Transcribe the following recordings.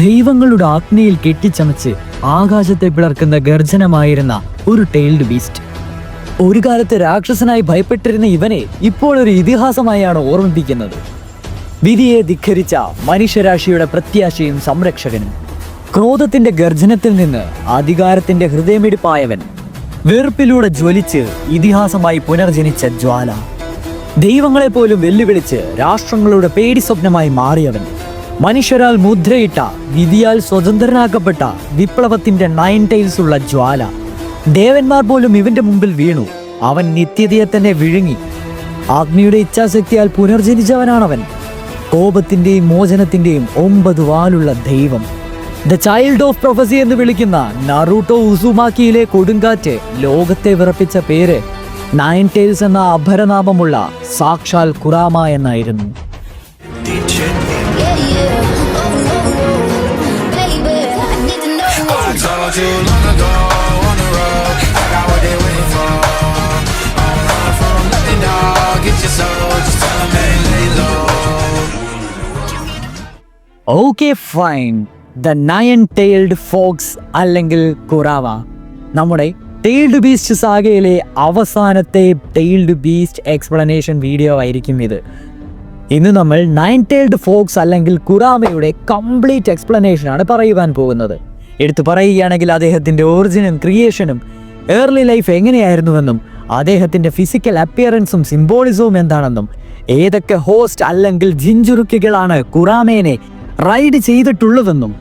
ദൈവങ്ങളുടെ ആജ്ഞയിൽ കെട്ടിച്ചമച്ച് ആകാശത്തെ പിളർക്കുന്ന ഗർജനമായിരുന്ന ഒരു ടെയിൽഡ് ബീസ്റ്റ്. ഒരു കാലത്ത് രാക്ഷസനായി ഭയപ്പെട്ടിരുന്ന ഇവനെ ഇപ്പോൾ ഒരു ഇതിഹാസമായാണ് ഓർമ്മിപ്പിക്കുന്നത്. വിധിയെ ധിക്കരിച്ച മനുഷ്യരാശിയുടെ പ്രത്യാശയും സംരക്ഷകനും, ക്രോധത്തിന്റെ ഗർജനത്തിൽ നിന്ന് അധികാരത്തിന്റെ ഹൃദയമിടിപ്പായവൻ, വെറുപ്പിലൂടെ ജ്വലിച്ച് ഇതിഹാസമായി പുനർജനിച്ച ജ്വാല, ദൈവങ്ങളെ പോലും വെല്ലുവിളിച്ച് രാഷ്ട്രങ്ങളുടെ പേടി സ്വപ്നമായി മാറിയവൻ, മനുഷ്യരാൽ മുദ്രയിട്ട, വിധിയാൽ സ്വതന്ത്രനാക്കപ്പെട്ട വിപ്ലവത്തിന്റെ 9 ടൈൽസ് ഉള്ള ജ്വാല. ദേവന്മാർ പോലും ഇവന്റെ മുമ്പിൽ വീണു. അവൻ നിത്യതയെ തന്നെ വിഴുങ്ങി. അഗ്നിയുടെ ഇച്ഛാശക്തിയാൽ പുനർജനിച്ചവനാണവൻ. കോപത്തിന്റെയും മോചനത്തിന്റെയും 9 വാലുള്ള ദൈവം. ദ ചൈൽഡ് ഓഫ് പ്രൊഫസി എന്ന് വിളിക്കുന്ന നറൂട്ടോ ഉസുമാക്കിയിലെ കൊടുങ്കാറ്റ് ലോകത്തെ വിറപ്പിച്ച പേര് 9 ടൈൽസ് എന്ന അപരനാമമുള്ള സാക്ഷാൽ കുറാമ എന്നായിരുന്നു. Okay fine, the 9 tailed fox അല്ലെങ്കിൽ കുറാവ നമ്മുടെ ടെയിൽഡ് ബീസ്റ്റ് സാഗയിലെ അവസാനത്തെ ടെയിൽഡ് ബീസ്റ്റ് എക്സ്പ്ലനേഷൻ വീഡിയോ ആയിരിക്കും ഇത്. ഇന്ന് നമ്മൾ 9 ടൈൽഡ് ഫോക്സ് അല്ലെങ്കിൽ കുറാമയുടെ കംപ്ലീറ്റ് എക്സ്പ്ലനേഷനാണ് പറയുവാൻ പോകുന്നത്. എടുത്തു പറയുകയാണെങ്കിൽ അദ്ദേഹത്തിൻ്റെ ഒറിജിനും ക്രിയേഷനും ഏർലി ലൈഫ് എങ്ങനെയായിരുന്നുവെന്നും അദ്ദേഹത്തിൻ്റെ ഫിസിക്കൽ അപ്പിയറൻസും സിംബോളിസവും എന്താണെന്നും ഏതൊക്കെ ഹോസ്റ്റ് അല്ലെങ്കിൽ ജിഞ്ചുറുക്കികളാണ് കുറാമേനെ റൈഡ് ചെയ്തിട്ടുള്ളതെന്നും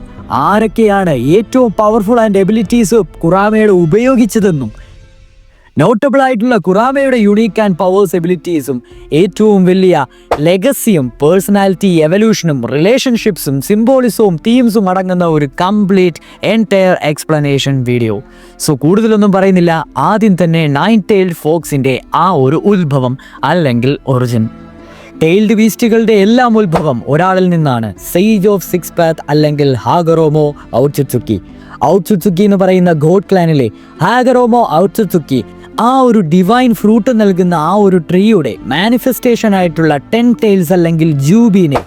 ആരൊക്കെയാണ് ഏറ്റവും പവർഫുൾ ആൻഡ് എബിലിറ്റീസ് കുറാമയുടെ ഉപയോഗിച്ചതെന്നും നോട്ടബിൾ ആയിട്ടുള്ള കുറാമയുടെ യുണീക്ക് ആൻഡ് പവേഴ്സ് എബിലിറ്റീസും ഏറ്റവും വലിയ ലെഗസിയും പേഴ്സണാലിറ്റി എവല്യൂഷനും റിലേഷൻഷിപ്സും സിംബോളിസവും തീംസും അടങ്ങുന്ന ഒരു complete entire explanation video. So കൂടുതലൊന്നും പറയുന്നില്ല, ആദ്യം തന്നെ 9 ടൈൽഡ് ഫോക്സിൻ്റെ ആ ഒരു ഉത്ഭവം അല്ലെങ്കിൽ ഒറിജിൻ. ടെയിൽഡ് ബീസ്റ്റുകളുടെ എല്ലാം ഉത്ഭവം ഒരാളിൽ നിന്നാണ്, സേജ് ഓഫ് 6 പാത്ത് അല്ലെങ്കിൽ ഹാഗറോമോ ഔട്സുത്സുക്കി. ഔട്സുത്സുക്കി എന്ന് പറയുന്ന ഗോഡ് ക്ലാനിലെ ഹാഗറോമോ ഔട്സുത്സുക്കി ആ ഒരു ഡിവൈൻ ഫ്രൂട്ട് നൽകുന്ന ആ ഒരു ട്രീയുടെ മാനിഫെസ്റ്റേഷൻ ആയിട്ടുള്ള 10 ടൈൽസ് അല്ലെങ്കിൽ ജൂബീനെ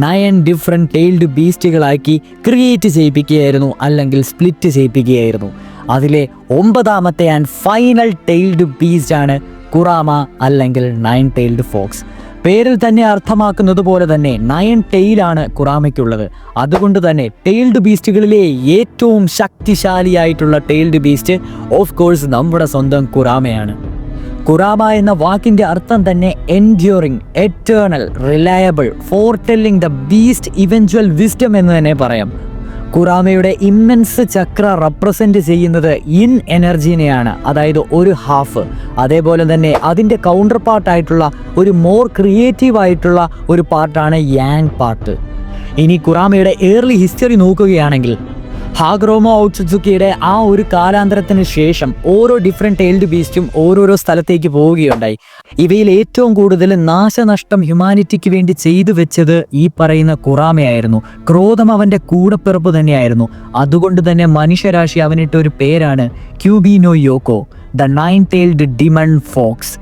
9 ഡിഫറെൻറ്റ് ടെയിൽഡ് ബീസ്റ്റുകളാക്കി ക്രിയേറ്റ് ചെയ്യിപ്പിക്കുകയായിരുന്നു അല്ലെങ്കിൽ സ്പ്ലിറ്റ് ചെയ്യിപ്പിക്കുകയായിരുന്നു. അതിലെ 9ാമത്തെ ആൻഡ് ഫൈനൽ ടെയിൽഡ് ബീസ്റ്റ് ആണ് കുറാമ അല്ലെങ്കിൽ 9 ടൈൽഡ് ഫോക്സ്. പേരിൽ തന്നെ അർത്ഥമാക്കുന്നത് പോലെ തന്നെ 9 ടൈലാണ് കുറാമയ്ക്കുള്ളത്. അതുകൊണ്ട് തന്നെ ടെയിൽഡ് ബീസ്റ്റുകളിലെ ഏറ്റവും ശക്തിശാലിയായിട്ടുള്ള ടെയിൽഡ് ബീസ്റ്റ് ഓഫ് കോഴ്സ് നമ്മുടെ സ്വന്തം കുറാമയാണ്. കുറാമ എന്ന വാക്കിൻ്റെ അർത്ഥം തന്നെ enduring, eternal, reliable, foretelling the beast eventual wisdom എന്ന് തന്നെ പറയാം. കുറാമയുടെ ഇമ്മൻസ് ചക്ര റെപ്രസെൻറ്റ് ചെയ്യുന്നത് ഇൻ എനർജീനെയാണ്, അതായത് ഒരു ഹാഫ്. അതേപോലെ തന്നെ അതിൻ്റെ കൗണ്ടർ പാർട്ടായിട്ടുള്ള ഒരു മോർ ക്രിയേറ്റീവ് ആയിട്ടുള്ള ഒരു പാർട്ടാണ് യാങ് പാർട്ട്. ഇനി കുറാമയുടെ ഏർലി ഹിസ്റ്ററി നോക്കുകയാണെങ്കിൽ ഹാഗറോമോ ഔട്സുത്സുക്കിയുടെ ആ ഒരു കാലാന്തരത്തിന് ശേഷം ഓരോ ഡിഫറെൻറ്റ് ടെയിൽഡ് ബീസ്റ്റും ഓരോരോ സ്ഥലത്തേക്ക് പോവുകയുണ്ടായി. ഇവയിൽ ഏറ്റവും കൂടുതൽ നാശനഷ്ടം ഹ്യൂമാനിറ്റിക്ക് വേണ്ടി ചെയ്തു വെച്ചത് ഈ പറയുന്ന കുറാമയായിരുന്നു. ക്രോധം അവൻ്റെ കൂടപ്പിറപ്പ് തന്നെയായിരുന്നു. അതുകൊണ്ട് തന്നെ മനുഷ്യരാശി അവനിട്ട ഒരു പേരാണ് Kyubino Yoko, the 9 tailed demon fox.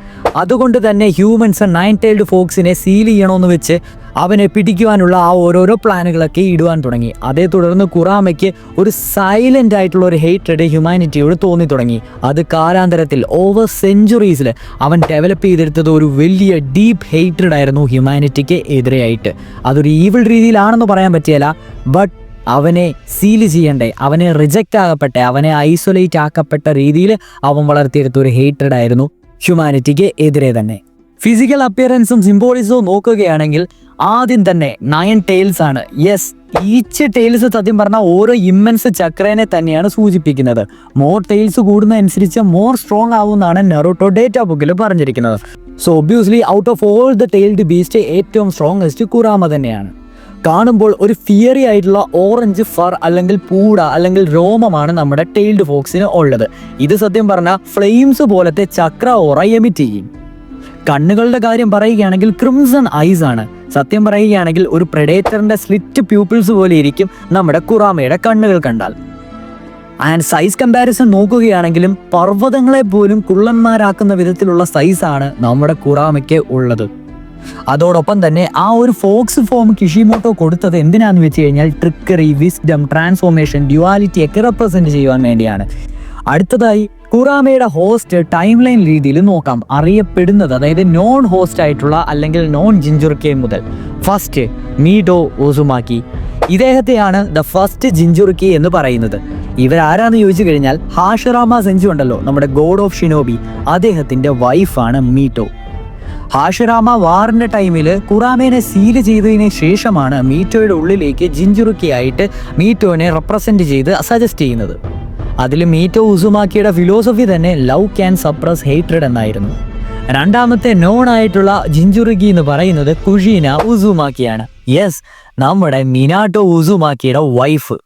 അതുകൊണ്ട് തന്നെ ഹ്യൂമൻസ് 9 ടൈൽഡ് ഫോക്സിനെ സീൽ ചെയ്യണമെന്ന് വെച്ച് അവനെ പിടിക്കുവാനുള്ള ആ ഓരോരോ പ്ലാനുകളൊക്കെ ഇടുവാൻ തുടങ്ങി. അതേ തുടർന്ന് കുറാമയ്ക്ക് ഒരു സൈലൻ്റ് ആയിട്ടുള്ള ഒരു ഹേറ്റ്രഡ് ഹ്യൂമാനിറ്റിയോട് തോന്നി തുടങ്ങി. അത് കാലാന്തരത്തിൽ ഓവർ സെഞ്ചുറീസിൽ അവൻ ഡെവലപ്പ് ചെയ്തെടുത്തത് ഒരു വലിയ ഡീപ്പ് ഹേറ്റ്രഡ് ആയിരുന്നു ഹ്യൂമാനിറ്റിക്ക് എതിരെയായിട്ട്. അതൊരു ഈവിൾ രീതിയിലാണെന്ന് പറയാൻ പറ്റിയല്ല, ബട്ട് അവനെ സീല് ചെയ്യണ്ടേ, അവനെ റിജക്റ്റ് ആകപ്പെട്ടെ, അവനെ ഐസൊലേറ്റ് ആക്കപ്പെട്ട രീതിയിൽ അവൻ വളർത്തിയെടുത്ത ഒരു ഹേറ്റ്രഡ് ആയിരുന്നു ഹ്യൂമാനിറ്റിക്ക് എതിരെ തന്നെ. ഫിസിക്കൽ അപ്പിയറൻസും സിംബോളിസവും നോക്കുകയാണെങ്കിൽ ആദ്യം തന്നെ 9 ടൈൽസ് ആണ്. യെസ്, ഈച്ച് ടൈൽസ് സത്യം പറഞ്ഞാൽ ഓരോ ഇമ്മൻസ് ചക്രനെ തന്നെയാണ് സൂചിപ്പിക്കുന്നത്. മോർ ടൈൽസ് കൂടുന്നതനുസരിച്ച് മോർ സ്ട്രോങ് ആവുമെന്നാണ് നറൂട്ടോ ഡേറ്റ ബുക്കിൽ പറഞ്ഞിരിക്കുന്നത്. So obviously out of all the tailed beast ഏറ്റവും സ്ട്രോങ്ങസ്റ്റ് കുറാമ തന്നെയാണ്. കാണുമ്പോൾ ഒരു ഫിയറി ആയിട്ടുള്ള ഓറഞ്ച് ഫർ അല്ലെങ്കിൽ പൂട അല്ലെങ്കിൽ രോമമാണ് നമ്മുടെ ടെയിൽഡ് ഫോക്സിന് ഉള്ളത്. ഇത് സത്യം പറഞ്ഞാൽ ഫ്ലെയിംസ് പോലത്തെ ചക്ര ഓറ എമിറ്റ് ചെയ്യും. കണ്ണുകളുടെ കാര്യം പറയുകയാണെങ്കിൽ ക്രിംസൺ ഐസ് ആണ്. സത്യം പറയുകയാണെങ്കിൽ ഒരു പ്രെഡേറ്ററിന്റെ സ്ലിറ്റ് പ്യൂപ്പിൾസ് പോലെ ഇരിക്കും നമ്മുടെ കുറാമയുടെ കണ്ണുകൾ കണ്ടാൽ. ആൻഡ് സൈസ് കമ്പാരിസൺ നോക്കുകയാണെങ്കിലും പർവ്വതങ്ങളെ പോലും കുള്ളന്മാരാക്കുന്ന വിധത്തിലുള്ള സൈസാണ് നമ്മുടെ കുറാമയ്ക്ക് ഉള്ളത്. അതോടൊപ്പം തന്നെ ആ ഒരു ഫോക്സ് ഫോം കിഷിമോട്ടോ കൊടുത്തത് എന്തിനാന്ന് വെച്ച് കഴിഞ്ഞാൽ ട്രിക്കറി, വിസ്ഡം, ട്രാൻസ്ഫോർമേഷൻ, ഡ്യുവാലിറ്റി ഒക്കെ റെപ്രസെന്റ് ചെയ്യുവാൻ വേണ്ടിയാണ്. അടുത്തതായി കുറാമയുടെ ഹോസ്റ്റ് ടൈം ലൈൻ രീതിയിൽ നോക്കാം. അറിയപ്പെടുന്നത്, അതായത് നോൺ ഹോസ്റ്റ് ആയിട്ടുള്ള അല്ലെങ്കിൽ നോൺ ജിഞ്ചുറുക്കി മുതൽ ഫസ്റ്റ് മീഡോ ഉസുമാക്കി, ഇദ്ദേഹത്തെയാണ് ദ ഫസ്റ്റ് ജിഞ്ചുറുക്കി എന്ന് പറയുന്നത്. ഇവരാരാന്ന് ചോദിച്ചു കഴിഞ്ഞാൽ ഹാഷിറാമ സെഞ്ചു ഉണ്ടല്ലോ, നമ്മുടെ ഗോഡ് ഓഫ് ഷിനോബി, അദ്ദേഹത്തിന്റെ വൈഫാണ് മീറ്റോ. ഹാഷിറാമ വാറിന്റെ ടൈമിൽ കുറാമേനെ സീൽ ചെയ്തതിന് ശേഷമാണ് മീറ്റോയുടെ ഉള്ളിലേക്ക് ജിഞ്ചുറുക്കി ആയിട്ട് മീറ്റോനെ റെപ്രസെന്റ് ചെയ്ത് സജസ്റ്റ് ചെയ്യുന്നത്. അതിൽ മീറ്റോ ഉസുമാക്കിയുടെ ഫിലോസഫി തന്നെ ലവ് ക്യാൻ സപ്രസ് ഹേറ്റ്രഡ് എന്നായിരുന്നു. രണ്ടാമത്തെ നോൺ ആയിട്ടുള്ള ജിഞ്ചുറുക്കി എന്ന് പറയുന്നത് കുഷീന ഉസുമാക്കിയാണ്. യെസ്, നമ്മുടെ മിനാട്ടോ ഉസുമാക്കിയുടെ വൈഫ്.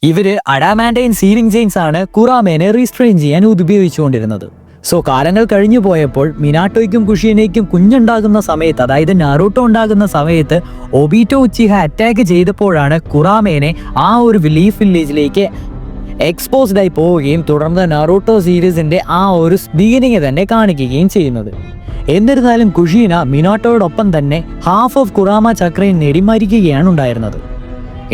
ഇവര് അഡാമാൻഡൈൻ സീലിംഗ് ചെയിൻസ് ആണ് കുറാമേനെ റീസ്ട്രെയിൻ ചെയ്യാൻ ഉപയോഗിച്ചുകൊണ്ടിരുന്നത്. സോ കാലങ്ങൾ കഴിഞ്ഞു പോയപ്പോൾ മിനാട്ടോയ്ക്കും കുഷീനയ്ക്കും കുഞ്ഞുണ്ടാകുന്ന സമയത്ത്, അതായത് നാറൂട്ടോ ഉണ്ടാകുന്ന സമയത്ത് ഒബീറ്റോ ഉച്ചിഹ അറ്റാക്ക് ചെയ്തപ്പോഴാണ് കുറാമേനെ ആ ഒരു ലീഫ് വില്ലേജിലേക്ക് എക്സ്പോസ്ഡ് ആയി പോവുകയും തുടർന്ന് നാറൂട്ടോ സീരീസിന്റെ ആ ഒരു ബിഗിനിങ് തന്നെ കാണിക്കുകയും ചെയ്യുന്നത്. എന്നിരുന്നാലും കുഷീന മിനാട്ടോയോടൊപ്പം തന്നെ ഹാഫ് ഓഫ് കുറാമ ചക്രയും നേടി മരിക്കുകയാണ് ഉണ്ടായിരുന്നത്.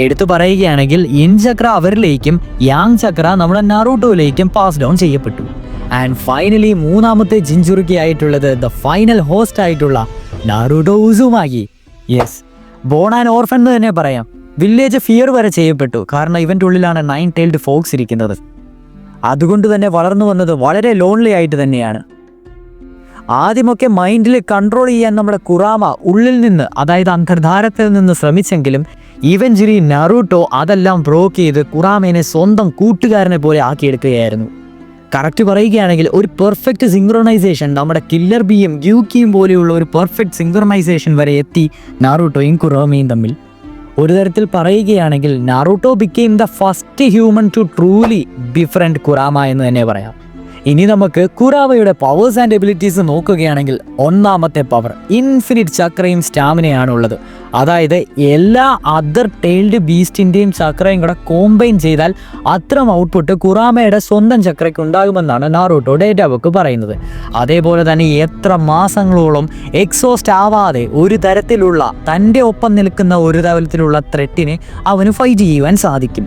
എടുത്തു പറയുകയാണെങ്കിൽ ഇൻ ചക്ര അവരിലേക്കും യാങ് ചക്ര നമ്മുടെ നാറൂട്ടോയിലേക്കും പാസ് ഡൗൺ ചെയ്യപ്പെട്ടു. ആൻഡ് ഫൈനലി മൂന്നാമത്തെ ജിഞ്ചുറുക്കി ആയിട്ടുള്ളത് ദ ഫൈനൽ ഹോസ്റ്റ് ആയിട്ടുള്ള നാറൂട്ടോ ഉസുമാക്കി. യെസ്, ബോൺ ആൻഡ് ഓർഫൻ എന്ന് തന്നെ പറയാം. വില്ലേജ് ഫിയർ വരെ ചെയ്യപ്പെട്ടു, കാരണം ഇവൻ്റെ ഉള്ളിലാണ് 9 ടൈൽഡ് ഫോക്സ് ഇരിക്കുന്നത്. അതുകൊണ്ട് തന്നെ വളർന്നു വന്നത് വളരെ ലോൺലി ആയിട്ട് തന്നെയാണ്. ആദ്യമൊക്കെ മൈൻഡിൽ കൺട്രോൾ ചെയ്യാൻ നമ്മുടെ കുറാമ ഉള്ളിൽ നിന്ന്, അതായത് അന്തർധാരത്തിൽ നിന്ന് ശ്രമിച്ചെങ്കിലും ഇവൻച്വലി നാറൂട്ടോ അതെല്ലാം ബ്രോക്ക് ചെയ്ത് കുറാമേനെ സ്വന്തം കൂട്ടുകാരനെ പോലെ ആക്കിയെടുക്കുകയായിരുന്നു. കറക്റ്റ് പറയുകയാണെങ്കിൽ ഒരു പെർഫെക്റ്റ് സിങ്ക്രണൈസേഷൻ, നമ്മുടെ കില്ലർ ബിയും ഗ്യൂക്കിയും പോലെയുള്ള ഒരു പെർഫെക്റ്റ് സിങ്ക്രണൈസേഷൻ വരെ എത്തി നാറൂട്ടോയും കുറാമയും തമ്മിൽ. ഒരു തരത്തിൽ പറയുകയാണെങ്കിൽ Naruto became the first human to truly befriend Kurama എന്ന് തന്നെ പറയാം. ഇനി നമുക്ക് കുറാമയുടെ പവേഴ്സ് ആൻഡ് എബിലിറ്റീസ് നോക്കുകയാണെങ്കിൽ, ഒന്നാമത്തെ പവർ ഇൻഫിനിറ്റ് ചക്രയും സ്റ്റാമിനയാണ് ഉള്ളത്. അതായത് എല്ലാ അതർ ടൈൽഡ് ബീസ്റ്റിൻ്റെയും ചക്രയും കൂടെ കോമ്പൈൻ ചെയ്താൽ അത്തരം ഔട്ട്പുട്ട് കുറാമയുടെ സ്വന്തം ചക്രയ്ക്ക് ഉണ്ടാകുമെന്നാണ് നാറൂട്ടോ ഡേറ്റാ ബുക്ക് പറയുന്നത്. അതേപോലെ തന്നെ എത്ര മാസങ്ങളോളം എക്സോസ്റ്റ് ആവാതെ ഒരു തരത്തിലുള്ള തൻ്റെ ഒപ്പം നിൽക്കുന്ന ഒരു തരത്തിലുള്ള ത്രെറ്റിനെ അവന് ഫൈറ്റ് ചെയ്യുവാൻ സാധിക്കും.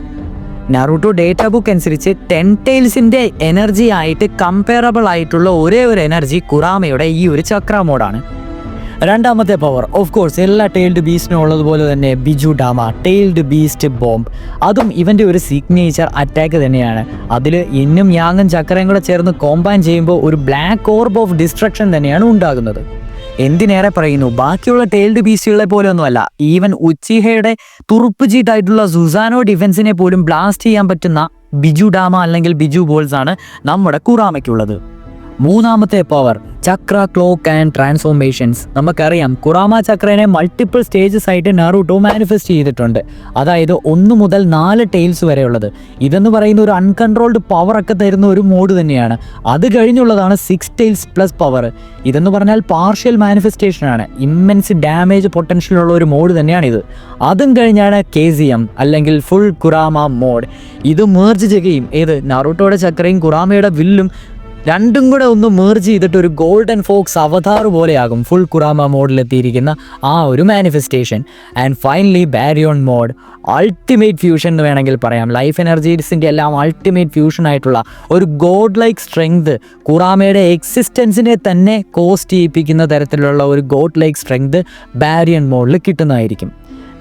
നാറൂട്ടോ ഡേറ്റാ ബുക്ക് അനുസരിച്ച് 10 ടൈൽസിൻ്റെ എനർജി ആയിട്ട് കമ്പയറബിൾ ആയിട്ടുള്ള ഒരേ ഒരു എനർജി കുറാമയുടെ ഈ ഒരു ചക്ര മോഡാണ്. രണ്ടാമത്തെ പവർ ഓഫ് കോഴ്സ് എല്ലാ ടൈൽഡ് ബീസ്റ്റിനും ഉള്ളതുപോലെ തന്നെ ബിജു ഡാമ ടൈൽഡ് ബീസ്റ്റ് ബോംബ്, അതും ഇവൻ്റെ ഒരു സിഗ്നേച്ചർ അറ്റാക്ക് തന്നെയാണ്. അതിൽ ഇന്നും യാങ്ങും ചക്രയും കൂടെ ചേർന്ന് കോമ്പൈൻ ചെയ്യുമ്പോൾ ഒരു ബ്ലാക്ക് ഓർബ് ഓഫ് ഡിസ്ട്രക്ഷൻ തന്നെയാണ് ഉണ്ടാകുന്നത്. എന്തിനേറെ പറയുന്നു, ബാക്കിയുള്ള ടൈൽഡ് ബീസ്റ്റുകളെ പോലെ ഒന്നുമല്ല, ഈവൻ ഉച്ചിഹയുടെ തുറുപ്പ് ചീട്ടായിട്ടുള്ള സുസാനോ ഡിഫൻസിനെ പോലും ബ്ലാസ്റ്റ് ചെയ്യാൻ പറ്റുന്ന ബിജു ഡാമ അല്ലെങ്കിൽ ബിജു ബോൾസ് ആണ് നമ്മുടെ കുറാമയ്ക്കുള്ളത്. മൂന്നാമത്തെ power Chakra clock and transformations. നമുക്കറിയാം കുറാമ ചക്രനെ മൾട്ടിപ്പിൾ സ്റ്റേജസ് ആയിട്ട് നാറൂട്ടോ മാനിഫെസ്റ്റ് ചെയ്തിട്ടുണ്ട്. അതായത് 1 മുതൽ 4 ടൈൽസ് വരെയുള്ളത്. ഇതെന്ന് പറയുന്ന ഒരു അൺകൺട്രോൾഡ് പവർ ഒക്കെ തരുന്ന ഒരു മോഡ് തന്നെയാണ്. അത് കഴിഞ്ഞുള്ളതാണ് 6 ടൈൽസ് പ്ലസ് പവർ. ഇതെന്ന് പറഞ്ഞാൽ പാർഷ്യൽ മാനിഫെസ്റ്റേഷനാണ്. ഇമ്മൻസ് ഡാമേജ് പൊട്ടൻഷ്യലുള്ള ഒരു മോഡ് തന്നെയാണിത്. അതും കഴിഞ്ഞാണ് KZM അല്ലെങ്കിൽ ഫുൾ കുറാമ മോഡ്. ഇത് മേർജ് ചെയ്യുകയും നാറൂട്ടോയുടെ ചക്രയും കുറാമയുടെ വില്ലും രണ്ടും കൂടെ ഒന്ന് മേർജ് ചെയ്തിട്ട് ഒരു ഗോൾഡൻ ഫോക്സ് അവതാർ പോലെയാകും ഫുൾ കുറാമ മോഡിലെത്തിയിരിക്കുന്ന ആ ഒരു manifestation. And finally baryon mode, ultimate fusion എന്ന് വേണമെങ്കിൽ പറയാം. ലൈഫ് എനർജീസിൻ്റെ എല്ലാം അൾട്ടിമേറ്റ് ഫ്യൂഷൻ ആയിട്ടുള്ള ഒരു ഗോഡ് ലൈക്ക് സ്ട്രെങ്ത്, കുറാമയുടെ എക്സിസ്റ്റൻസിനെ തന്നെ കോസ്റ്റ് ചെയ്യിപ്പിക്കുന്ന തരത്തിലുള്ള ഒരു ഗോഡ് ലൈക്ക് സ്ട്രെങ്ത് ബാരിയൺ മോഡിൽ കിട്ടുന്നതായിരിക്കും.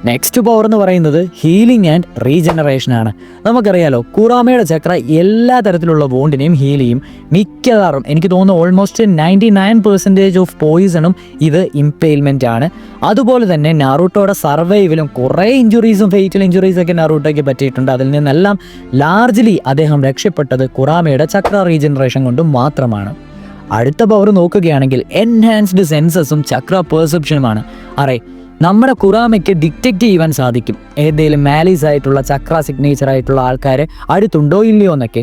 നെക്സ്റ്റ് പവർ എന്ന് പറയുന്നത് ഹീലിംഗ് ആൻഡ് റീജനറേഷൻ ആണ്. നമുക്കറിയാലോ കുറാമയുടെ ചക്ര എല്ലാ തരത്തിലുള്ള ബോണ്ടിനെയും ഹീൽ ചെയ്യും. മിക്കവാറും എനിക്ക് തോന്നുന്നു ഓൾമോസ്റ്റ് 99% ഓഫ് പോയിസണും ഇത് ഇംപെയിൽമെൻ്റ് ആണ്. അതുപോലെ തന്നെ നാറൂട്ടോയുടെ സർവൈവിലും കുറേ ഇഞ്ചുറീസും ഫെയ്റ്റൽ ഇഞ്ചുറീസൊക്കെ നാറൂട്ടോയ്ക്ക് പറ്റിയിട്ടുണ്ട്. അതിൽ നിന്നെല്ലാം ലാർജ്ലി അദ്ദേഹം രക്ഷപ്പെട്ടത് കുറാമയുടെ ചക്ര റീജനറേഷൻ കൊണ്ട് മാത്രമാണ്. അടുത്ത പവർ നോക്കുകയാണെങ്കിൽ എൻഹാൻസ്ഡ് സെൻസസും ചക്ര പെർസെപ്ഷനുമാണ്. നമ്മുടെ കുറാമയ്ക്ക് ഡിറ്റക്റ്റ് ചെയ്യുവാൻ സാധിക്കും ഏതെങ്കിലും മാലീസ് ആയിട്ടുള്ള ചക്ര സിഗ്നേച്ചർ ആയിട്ടുള്ള ആൾക്കാർ അടുത്തുണ്ടോ ഇല്ലയോ എന്നൊക്കെ.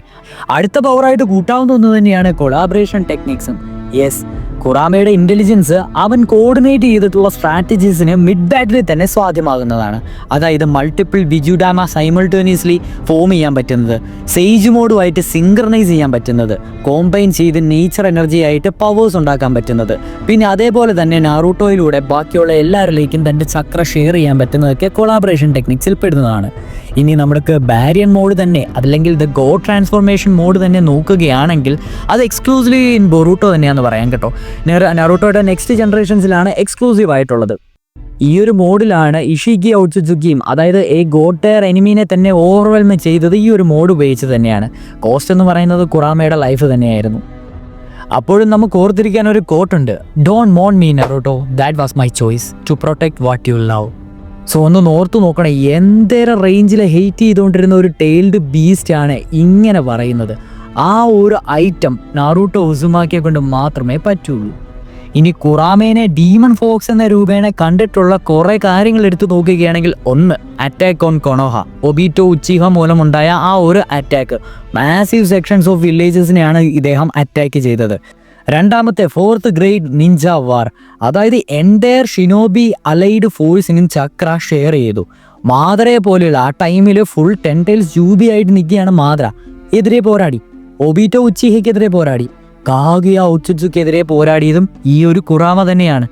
അടുത്ത പവറായിട്ട് കൂട്ടാവുന്ന ഒന്ന് തന്നെയാണ് കൊളാബറേഷൻ ടെക്നിക്സും. യെസ്, കുറാമയുടെ ഇന്റലിജൻസ് അവൻ കോർഡിനേറ്റ് ചെയ്തിട്ടുള്ള സ്ട്രാറ്റജീസിന് മിഡ് ബാറ്റിൽ തന്നെ സാധ്യമാകുന്നതാണ്. അതായത് മൾട്ടിപ്പിൾ ബിജുഡാമ സൈമൾട്ടേനിയസ്ലി ഫോം ചെയ്യാൻ പറ്റുന്നത്, സേജ് മോഡുമായിട്ട് സിങ്ക്രണൈസ് ചെയ്യാൻ പറ്റുന്നത്, കോമ്പൈൻ ചെയ്ത് നേച്ചർ എനർജി ആയിട്ട് പവേഴ്സ് ഉണ്ടാക്കാൻ പറ്റുന്നത്, പിന്നെ അതേപോലെ തന്നെ നാറൂട്ടോയിലൂടെ ബാക്കിയുള്ള എല്ലാവരിലേക്കും തൻ്റെ ചക്ര ഷെയർ ചെയ്യാൻ പറ്റുന്നതൊക്കെ കൊളാബറേഷൻ ടെക്നിക്സിൽ പെടുന്നതാണ്. ഇനി നമുക്ക് ബാരിയൻ മോഡ് തന്നെ അല്ലെങ്കിൽ ദ ഗോ ട്രാൻസ്ഫോർമേഷൻ മോഡ് തന്നെ നോക്കുകയാണെങ്കിൽ അത് എക്സ്ക്ലൂസീവ്ലി ഇൻ ബൊറൂട്ടോ തന്നെയാണെന്ന് പറയാം കേട്ടോ. നറൂട്ടോയുടെ നെക്സ്റ്റ് ജനറേഷൻസിലാണ് എക്സ്ക്ലൂസീവ് ആയിട്ടുള്ളത്. ഈ ഒരു മോഡിലാണ് ഇഷിഗി ഔട്സുസുക്കിയും അതായത് ഈ ഗോഡ് ടയർ എനിമീനെ തന്നെ ഓവർവെൽമ് ചെയ്തത് ഈ ഒരു മോഡ് ഉപയോഗിച്ച് തന്നെയാണ്. കോസ്റ്റ് എന്ന് പറയുന്നത് കുറാമയുടെ ലൈഫ് തന്നെയായിരുന്നു. അപ്പോഴും നമുക്ക് ഓർത്തിരിക്കാൻ ഒരു കോട്ടുണ്ട്, ഡോണ്ട് മോണ്ട് me Naruto, that was my choice to protect what you love. So ഒന്ന് ഓർത്തു നോക്കണേ, എന്തേരം റേഞ്ചിൽ ഹെയ്റ്റ് ചെയ്തുകൊണ്ടിരുന്ന ഒരു ടെയിൽഡ് ബീസ്റ്റ് ആണ് ഇങ്ങനെ പറയുന്നത്. ആ ഒരു ഐറ്റം നാറൂട്ടോ ഉസുമാക്കിയെ കൊണ്ട് മാത്രമേ പറ്റുള്ളൂ. ഇനി കുറാമേനെ ഡീമൺ ഫോക്സ് എന്ന രൂപേണ കണ്ടിട്ടുള്ള കുറേ കാര്യങ്ങൾ എടുത്തു നോക്കുകയാണെങ്കിൽ, ഒന്ന് അറ്റാക്ക് ഓൺ കൊണോഹ, ഒബീറ്റോ ഉച്ചിഹ മൂലമുണ്ടായ ആ ഒരു അറ്റാക്ക്, മാസീവ് സെക്ഷൻസ് ഓഫ് വില്ലേജസിനെയാണ് ഇദ്ദേഹം അറ്റാക്ക് ചെയ്തത്. രണ്ടാമത്തെ ഫോർത്ത് ഗ്രേഡ് നിഞ്ച വാർ, അതായത് എൻറ്റയർ ഷിനോബി അലൈഡ് ഫോഴ്സിനും ചക്ര ഷെയർ ചെയ്തു. മാദ്രയെ പോലെയുള്ള ആ ടൈമിൽ ഫുൾ 10 ടൈൽസ് ജൂബി ആയിട്ട് നിൽക്കുകയാണ് മാദ്ര. എതിരെ പോരാടി, ഒബീറ്റോ ഉച്ചിഹയ്ക്കെതിരെ പോരാടി, കാഗുയ ഉച്ചുസുക്കെതിരെ പോരാടിയതും ഈ ഒരു കുറാമ തന്നെയാണ്.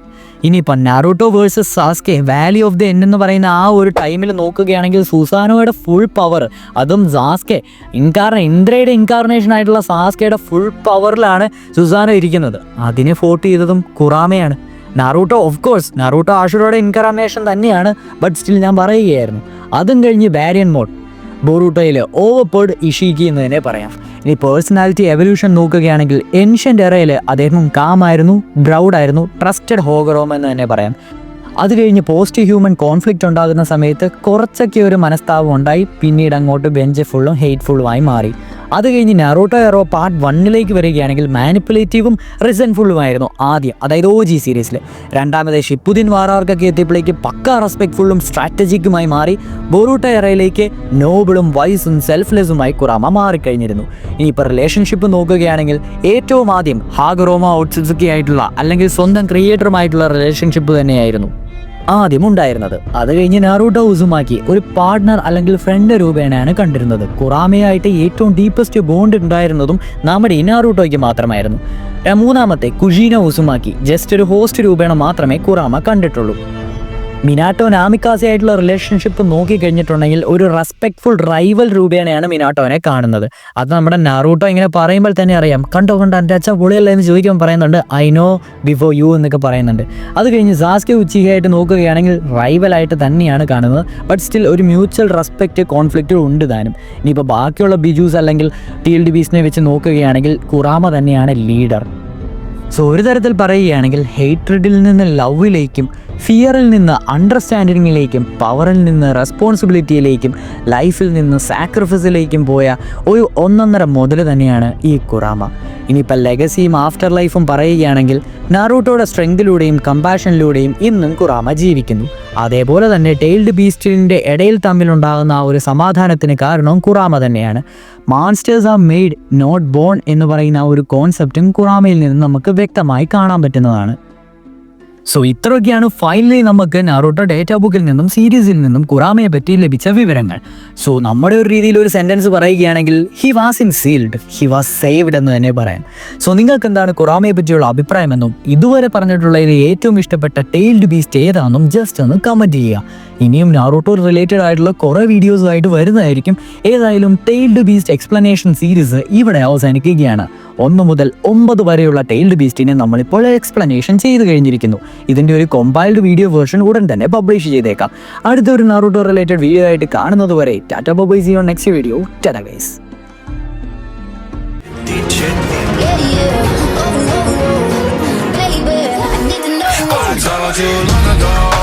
ഇനിയിപ്പം Naruto versus Sasuke valley of the end എന്ന് പറയുന്ന ആ ഒരു ടൈമിൽ നോക്കുകയാണെങ്കിൽ സുസാനോയുടെ ഫുൾ പവർ, അതും സാസ്കെ ഇന്ദ്രയുടെ ഇൻകാർണേഷൻ ആയിട്ടുള്ള സാസ്കയുടെ ഫുൾ പവറിലാണ് സുസാനോ ഇരിക്കുന്നത്. അതിനെ ഫോർട്ട് ചെയ്തതും കുറാമയാണ്. നാറൂട്ടോ ഓഫ് കോഴ്സ് നാറൂട്ടോ ആഷുറോയുടെ ഇൻകാർണേഷൻ തന്നെയാണ്, ബട്ട് സ്റ്റിൽ ഞാൻ പറയുകയായിരുന്നു. അതും കഴിഞ്ഞ് ബാരിയൻ മോഡ് ബൊറൂട്ടോയിൽ ഓവർപേർഡ് ഇഷിഗി എന്ന് തന്നെ പറയാം. ഇനി പേഴ്സണാലിറ്റി എവല്യൂഷൻ നോക്കുകയാണെങ്കിൽ ഏൻഷ്യൻ്റ് എറയിൽ അദ്ദേഹം കാമായിരുന്നു, ബ്രൗഡായിരുന്നു, ട്രസ്റ്റഡ് ഹോഗറോം എന്ന് തന്നെ പറയാം. അത് കഴിഞ്ഞ് പോസ്റ്റ് ഹ്യൂമൻ കോൺഫ്ലിക്റ്റ് ഉണ്ടാകുന്ന സമയത്ത് കുറച്ചൊക്കെ ഒരു മനസ്താപം ഉണ്ടായി, പിന്നീട് അങ്ങോട്ട് വെഞ്ചഫുള്ളും ഹെയ്റ്റ്ഫുള്ളുമായി മാറി. അത് കഴിഞ്ഞ് നറൂട്ടോ എറോ പാർട്ട് 1 വരികയാണെങ്കിൽ മാനിപ്പുലേറ്റീവും റിസൻഫുള്ളുമായിരുന്നു ആദ്യം, അതായത് OG സീരീസിൽ. രണ്ടാമത് ഷിപ്പുദിൻ വാറാർക്കൊക്കെ എത്തിയപ്പോഴേക്ക് പക്ക റെസ്പെക്ട്ഫുള്ളും സ്ട്രാറ്റജിക്കുമായി മാറി. ബൊറൂട്ടോ എറയിലേക്ക് നോബിളും വൈസും സെൽഫ്ലെസ്സുമായി കുറാമ മാറിക്കഴിഞ്ഞിരുന്നു. ഇനിയിപ്പോൾ റിലേഷൻഷിപ്പ് നോക്കുകയാണെങ്കിൽ ഏറ്റവും ആദ്യം ഹാഗറോമ ഓട്സുസുക്കി ആയിട്ടുള്ള അല്ലെങ്കിൽ സ്വന്തം ക്രിയേറ്ററുമായിട്ടുള്ള റിലേഷൻഷിപ്പ് തന്നെയായിരുന്നു ആദ്യം ഉണ്ടായിരുന്നത്. അത് കഴിഞ്ഞ് നാറൂട്ടോ ഉസുമാക്കി ഒരു പാർട്ട്ണർ അല്ലെങ്കിൽ ഫ്രണ്ട് രൂപേണയാണ് കണ്ടിരുന്നത്. കുറാമയായിട്ട് ഏറ്റവും ഡീപ്പസ്റ്റ് ബോണ്ട് ഉണ്ടായിരുന്നതും നമ്മുടെ നാറൂട്ടോയ്ക്ക് മാത്രമായിരുന്നു. മൂന്നാമത്തെ കുഷീനോ ഉസുമാക്കി ജസ്റ്റ് ഒരു ഹോസ്റ്റ് രൂപേണ മാത്രമേ കുറാമ കണ്ടിട്ടുള്ളൂ. മിനാട്ടോ നാമിക്കാസെ ആയിട്ടുള്ള റിലേഷൻഷിപ്പ് നോക്കിക്കഴിഞ്ഞിട്ടുണ്ടെങ്കിൽ ഒരു റെസ്പെക്ട്ഫുൾ റൈവൽ രൂപേണയാണ് മിനാട്ടോനെ കാണുന്നത്. അത് നമ്മുടെ നാറൂട്ടോ ഇങ്ങനെ പറയുമ്പോൾ തന്നെ അറിയാം, കണ്ടോ എൻ്റെ അച്ഛൻ പൊളിയല്ല എന്ന് ചോദിക്കുമ്പോൾ പറയുന്നുണ്ട് ഐ നോ ബിഫോർ യു എന്നൊക്കെ പറയുന്നുണ്ട്. അത് കഴിഞ്ഞ് സാസ്കെ ഉച്ചിഹയായിട്ട് നോക്കുകയാണെങ്കിൽ റൈവലായിട്ട് തന്നെയാണ് കാണുന്നത്, ബട്ട് സ്റ്റിൽ ഒരു മ്യൂച്വൽ റെസ്പെക്റ്റ് കോൺഫ്ലിക്റ്റ് ഉണ്ട് താനും. ഇനിയിപ്പോൾ ബാക്കിയുള്ള ബിജൂസ് അല്ലെങ്കിൽ ടീൽഡ് ബീസ്റ്റിനെ വെച്ച് നോക്കുകയാണെങ്കിൽ കുറാമ തന്നെയാണ് ലീഡർ. സോ ഒരു തരത്തിൽ പറയുകയാണെങ്കിൽ ഹെയ്റ്റ്രഡിൽ നിന്ന് ലവിലേക്കും, ഫിയറിൽ നിന്ന് അണ്ടർസ്റ്റാൻഡിങ്ങിലേക്കും, പവറിൽ നിന്ന് റെസ്പോൺസിബിലിറ്റിയിലേക്കും, ലൈഫിൽ നിന്ന് സാക്രിഫൈസിലേക്കും പോയ ഒരു ഒന്നൊന്നര മുതൽ തന്നെയാണ് ഈ കുറാമ. ഇനിയിപ്പോൾ ലെഗസിയും ആഫ്റ്റർ ലൈഫും പറയുകയാണെങ്കിൽ നാറൂട്ടോയുടെ സ്ട്രെങ്തിലൂടെയും കമ്പാഷനിലൂടെയും ഇന്നും കുറാമ ജീവിക്കുന്നു. അതേപോലെ തന്നെ ടെയിൽഡ് ബീസ്റ്റിൻ്റെ ഇടയിൽ തമ്മിലുണ്ടാകുന്ന ആ ഒരു സമാധാനത്തിന് കാരണവും കുറാമ തന്നെയാണ്. മാൺസ്റ്റേഴ്സ് ആർ മെയ്ഡ് നോട്ട് ബോൺ എന്ന് പറയുന്ന ആ ഒരു കോൺസെപ്റ്റും കുറാമയിൽ നിന്ന് നമുക്ക് വ്യക്തമായി കാണാൻ പറ്റുന്നതാണ്. സോ ഇത്രയൊക്കെയാണ് ഫൈനലി നമുക്ക് നാറൂട്ടോ ഡേറ്റാ ബുക്കിൽ നിന്നും സീരീസിൽ നിന്നും കുറാമയെ പറ്റി ലഭിച്ച വിവരങ്ങൾ. സോ നമ്മുടെ ഒരു രീതിയിൽ ഒരു സെൻറ്റൻസ് പറയുകയാണെങ്കിൽ he was in sealed, he was saved എന്ന് തന്നെ പറയാം. സോ നിങ്ങൾക്ക് എന്താണ് കുറാമയെ പറ്റിയുള്ള അഭിപ്രായമെന്നും ഇതുവരെ പറഞ്ഞിട്ടുള്ളതിൽ ഏറ്റവും ഇഷ്ടപ്പെട്ട ടെയിൽഡ് ബീസ്റ്റ് ഏതാണെന്നും ജസ്റ്റ് ഒന്ന് കമൻറ്റ് ചെയ്യുക. ഇനിയും നാറൂട്ടോ റിലേറ്റഡ് ആയിട്ടുള്ള കുറേ വീഡിയോസുമായിട്ട് വരുന്നതായിരിക്കും. ഏതായാലും ടെയിൽഡ് ബീസ്റ്റ് എക്സ്പ്ലനേഷൻ സീരീസ് ഇവിടെ അവസാനിക്കുകയാണ്. 1 മുതൽ 9 വരെയുള്ള ടെയിൽഡ് ബീസ്റ്റിനെ നമ്മളിപ്പോൾ എക്സ്പ്ലനേഷൻ ചെയ്ത് കഴിഞ്ഞിരിക്കുന്നു. ഇതിൻ്റെ ഒരു കമ്പൈൽഡ് വീഡിയോ വേർഷൻ ഉടൻ തന്നെ പബ്ലിഷ് ചെയ്തേക്കാം. അടുത്തൊരു നാറൂട്ടോ റിലേറ്റഡ് വീഡിയോ ആയിട്ട് കാണുന്നത് വരെ tata bye, see you on next video. Tata guys. I told you long ago